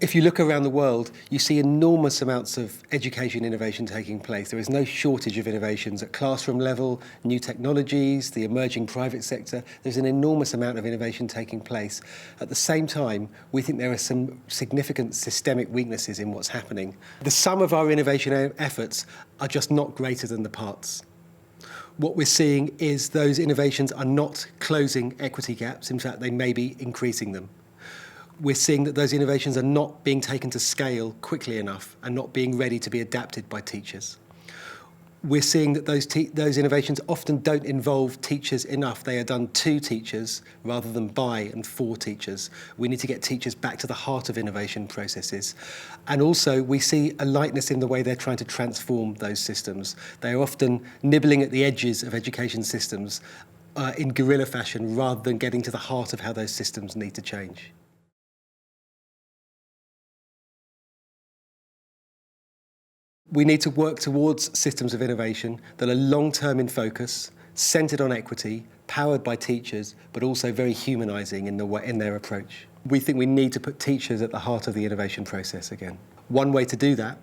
If you look around the world, you see enormous amounts of education innovation taking place. There is no shortage of innovations at classroom level, new technologies, the emerging private sector. There's an enormous amount of innovation taking place. At the same time, we think there are some significant systemic weaknesses in what's happening. The sum of our innovation efforts are just not greater than the parts. What we're seeing is those innovations are not closing equity gaps. In fact, they may be increasing them. We're seeing that those innovations are not being taken to scale quickly enough and not being ready to be adapted by teachers. We're seeing that those innovations often don't involve teachers enough. They are done to teachers rather than by and for teachers. We need to get teachers back to the heart of innovation processes. And also, we see a lightness in the way they're trying to transform those systems. They are often nibbling at the edges of education systems in guerrilla fashion rather than getting to the heart of how those systems need to change. We need to work towards systems of innovation that are long-term in focus, centred on equity, powered by teachers, but also very humanising in their approach. We think we need to put teachers at the heart of the innovation process again. One way to do that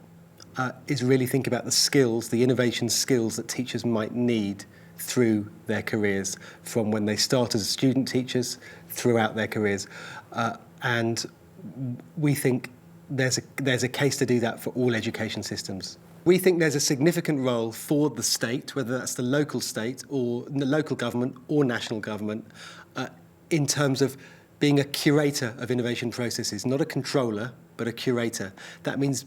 is really think about the skills, the innovation skills that teachers might need through their careers, from when they start as student teachers throughout their careers. And we think there's a case to do that for all education systems. We think there's a significant role for the state, whether that's the local state or the local government or national government, in terms of being a curator of innovation processes, not a controller, but a curator. That means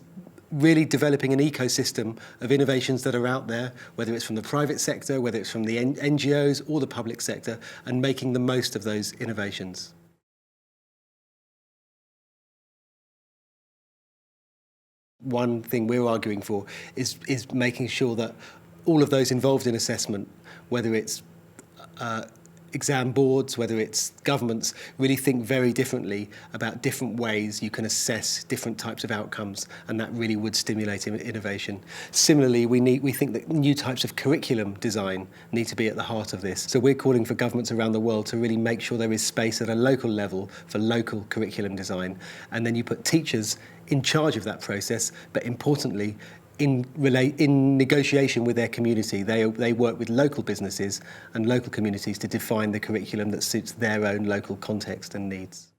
really developing an ecosystem of innovations that are out there, whether it's from the private sector, whether it's from the NGOs or the public sector, and making the most of those innovations. One thing we're arguing for is making sure that all of those involved in assessment, whether it's exam boards, whether it's governments, really think very differently about different ways you can assess different types of outcomes, and that really would stimulate innovation. Similarly, we think that new types of curriculum design need to be at the heart of this. So we're calling for governments around the world to really make sure there is space at a local level for local curriculum design, and then you put teachers in charge of that process, but importantly, in negotiation with their community. They work with local businesses and local communities to define the curriculum that suits their own local context and needs.